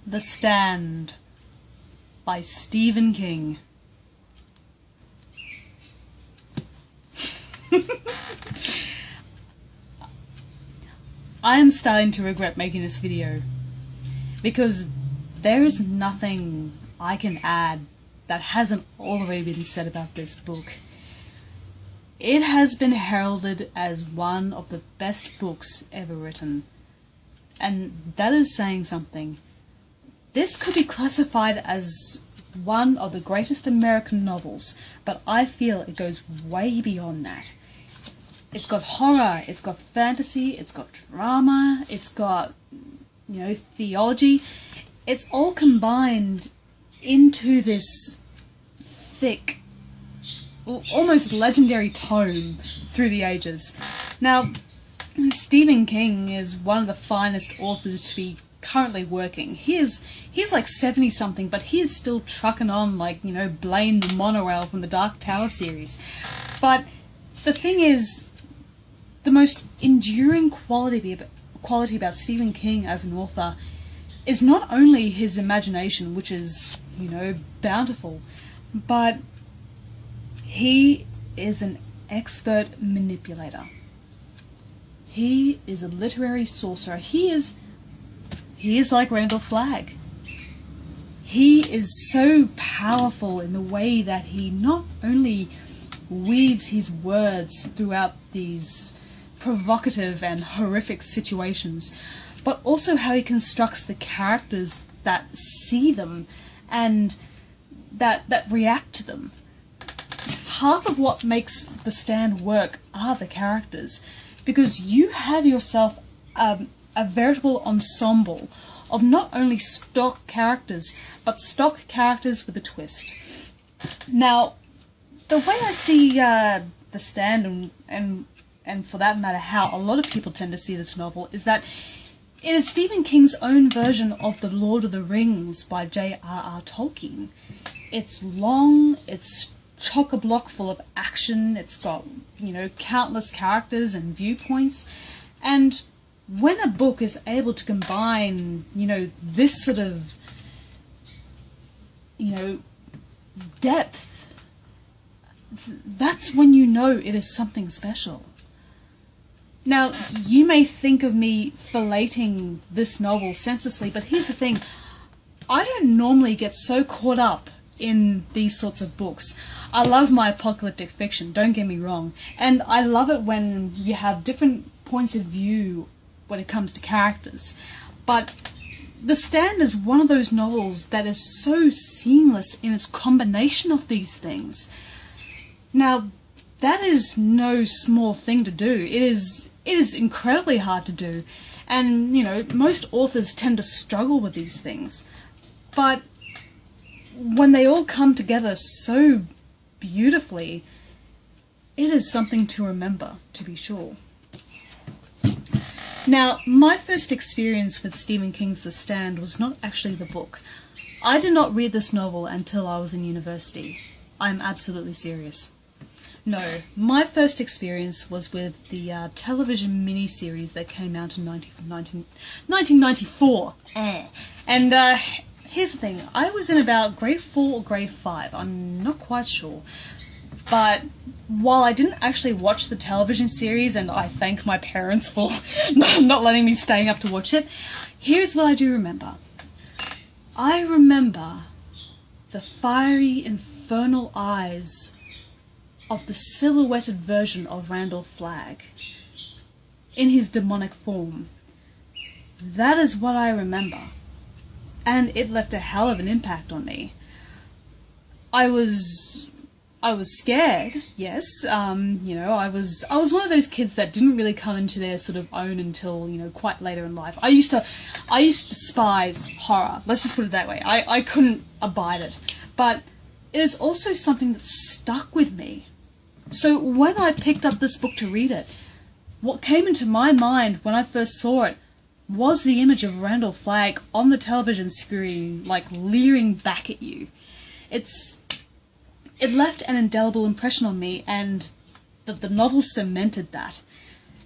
The Stand by Stephen King. I am starting to regret making this video because there is nothing I can add that hasn't already been said about this book. It has been heralded as one of the best books ever written, and that is saying something. This could be classified as one of the greatest American novels, but I feel it goes way beyond that. It's got horror, it's got fantasy, it's got drama, it's got, theology. It's all combined into this thick, almost legendary tome through the ages. Now, Stephen King is one of the finest authors to be currently working. He's like 70-something, but he is still trucking on like, Blaine the Monorail from the Dark Tower series. But the thing is, the most enduring quality about Stephen King as an author is not only his imagination, which is, bountiful, but he is an expert manipulator. He is a literary sorcerer. He is like Randall Flagg. He is so powerful in the way that he not only weaves his words throughout these provocative and horrific situations, but also how he constructs the characters that see them and that react to them. Half of what makes The Stand work are the characters, because you have yourself a veritable ensemble of not only stock characters, but stock characters with a twist. Now, the way I see The Stand, and for that matter how a lot of people tend to see this novel, is that it is Stephen King's own version of The Lord of the Rings by J.R.R. Tolkien. It's long, it's chock-a-block full of action, it's got, countless characters and viewpoints, and when a book is able to combine, this sort of, depth, that's when you know it is something special. Now, you may think of me filleting this novel senselessly, but here's the thing. I don't normally get so caught up in these sorts of books. I love my apocalyptic fiction, don't get me wrong, and I love it when you have different points of view when it comes to characters. But The Stand is one of those novels that is so seamless in its combination of these things. Now, that is no small thing to do. It is incredibly hard to do, and most authors tend to struggle with these things. But when they all come together so beautifully, it is something to remember, to be sure. Now, my first experience with Stephen King's The Stand was not actually the book. I did not read this novel until I was in university. I'm absolutely serious. No, my first experience was with the television miniseries that came out in 1994. And here's the thing, I was in about grade 4 or grade 5, I'm not quite sure. But while I didn't actually watch the television series, and I thank my parents for not letting me stay up to watch it, here's what I do remember. I remember the fiery, infernal eyes of the silhouetted version of Randall Flagg in his demonic form. That is what I remember, and it left a hell of an impact on me. I was scared, yes. I was one of those kids that didn't really come into their sort of own until, quite later in life. I used to despise horror. Let's just put it that way. I couldn't abide it. But it is also something that stuck with me. So when I picked up this book to read it, what came into my mind when I first saw it was the image of Randall Flagg on the television screen, like leering back at you. It left an indelible impression on me, and the novel cemented that.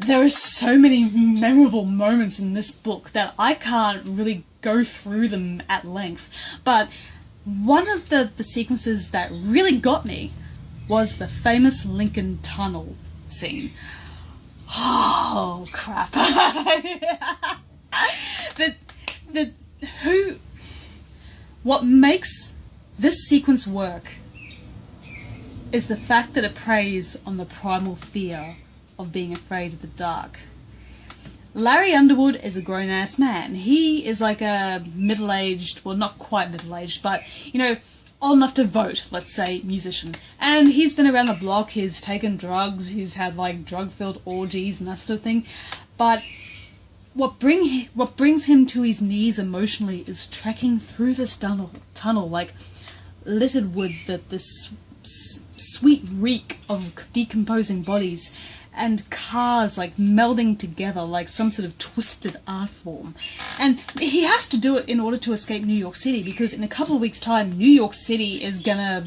There are so many memorable moments in this book that I can't really go through them at length. But one of the sequences that really got me was the famous Lincoln Tunnel scene. Oh, crap. What makes this sequence work is the fact that it preys on the primal fear of being afraid of the dark. Larry Underwood is a grown-ass man. He is like a middle-aged, well, not quite middle-aged, but, you know, old enough to vote, let's say, musician. And he's been around the block, he's taken drugs, he's had, like, drug-filled orgies and that sort of thing. But what brings him to his knees emotionally is trekking through this tunnel, like, littered with this sweet reek of decomposing bodies, and cars like melding together like some sort of twisted art form. And he has to do it in order to escape New York City, because in a couple of weeks' time New York City is gonna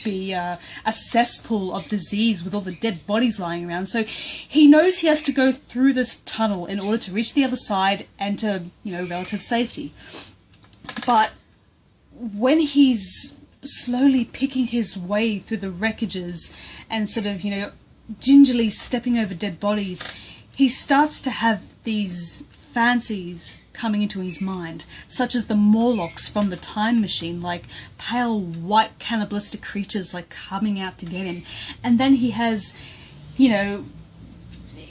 be a cesspool of disease with all the dead bodies lying around. So he knows he has to go through this tunnel in order to reach the other side and to, you know, relative safety. But when he's slowly picking his way through the wreckages and sort of, you know, gingerly stepping over dead bodies, he starts to have these fancies coming into his mind, such as the Morlocks from the Time Machine, like pale white cannibalistic creatures like coming out to get him. And then he has, you know,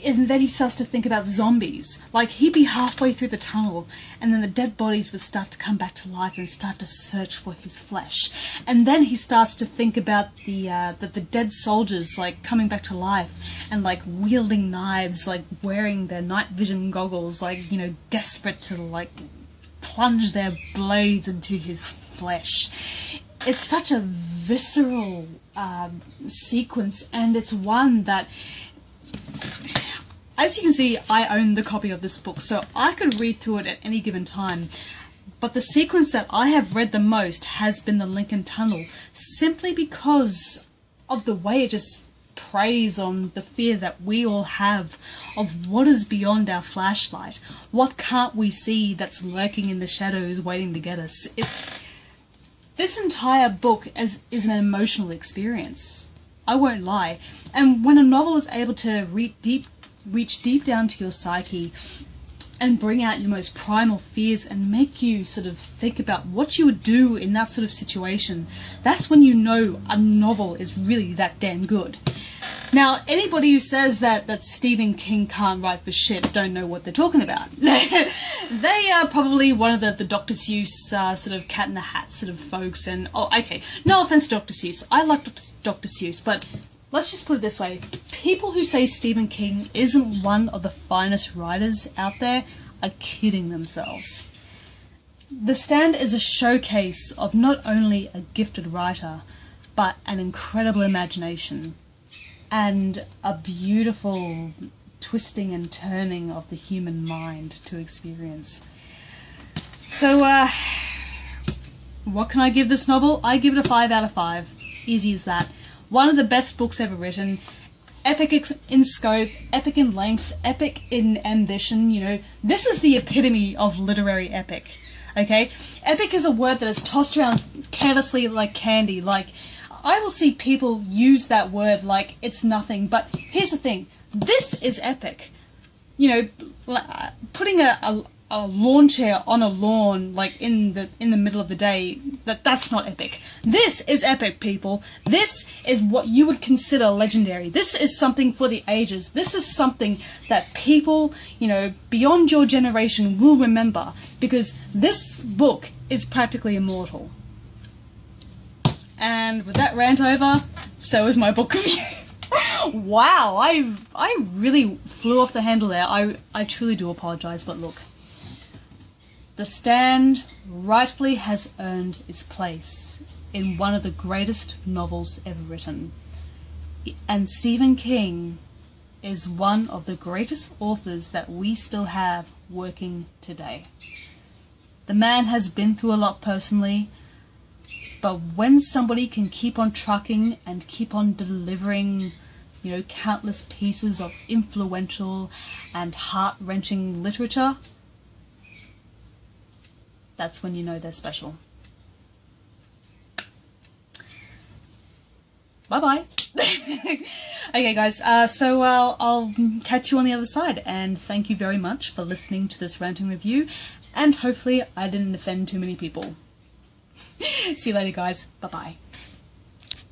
and then he starts to think about zombies. Like, he'd be halfway through the tunnel, and then the dead bodies would start to come back to life and start to search for his flesh. And then he starts to think about the dead soldiers, like, coming back to life, and, like, wielding knives, like, wearing their night vision goggles, like, you know, desperate to, like, plunge their blades into his flesh. It's such a visceral sequence, and it's one that... As you can see, I own the copy of this book, so I could read through it at any given time. But the sequence that I have read the most has been the Lincoln Tunnel, simply because of the way it just preys on the fear that we all have of what is beyond our flashlight. What can't we see that's lurking in the shadows waiting to get us? This entire book is an emotional experience. I won't lie. And when a novel is able to reach deep down to your psyche and bring out your most primal fears and make you sort of think about what you would do in that sort of situation, that's when you know a novel is really that damn good. Now, anybody who says that Stephen King can't write for shit don't know what they're talking about. They are probably one of the Dr. Seuss sort of cat in the hat sort of folks. And, oh, okay, no offense to Dr. Seuss. I like Dr. Seuss, but let's just put it this way. People who say Stephen King isn't one of the finest writers out there are kidding themselves. The Stand is a showcase of not only a gifted writer, but an incredible imagination and a beautiful twisting and turning of the human mind to experience. So, what can I give this novel? I give it a 5 out of 5. Easy as that. One of the best books ever written. Epic in scope, epic in length, epic in ambition, you know. This is the epitome of literary epic, okay? Epic is a word that is tossed around carelessly like candy. Like, I will see people use that word like it's nothing, but here's the thing. This is epic. You know, putting a lawn chair on a lawn, like in the middle of the day, that's not epic. This is epic, people. This is what you would consider legendary. This is something for the ages. This is something that people, you know, beyond your generation will remember, because this book is practically immortal. And with that rant over, so is my book review. Wow, I really flew off the handle there. I truly do apologise, but look. The Stand rightfully has earned its place in one of the greatest novels ever written. And Stephen King is one of the greatest authors that we still have working today. The man has been through a lot personally, but when somebody can keep on trucking and keep on delivering, you know, countless pieces of influential and heart-wrenching literature, that's when you know they're special. Bye-bye. Okay, guys, so I'll catch you on the other side, and thank you very much for listening to this ranting review, and hopefully I didn't offend too many people. See you later, guys. Bye-bye.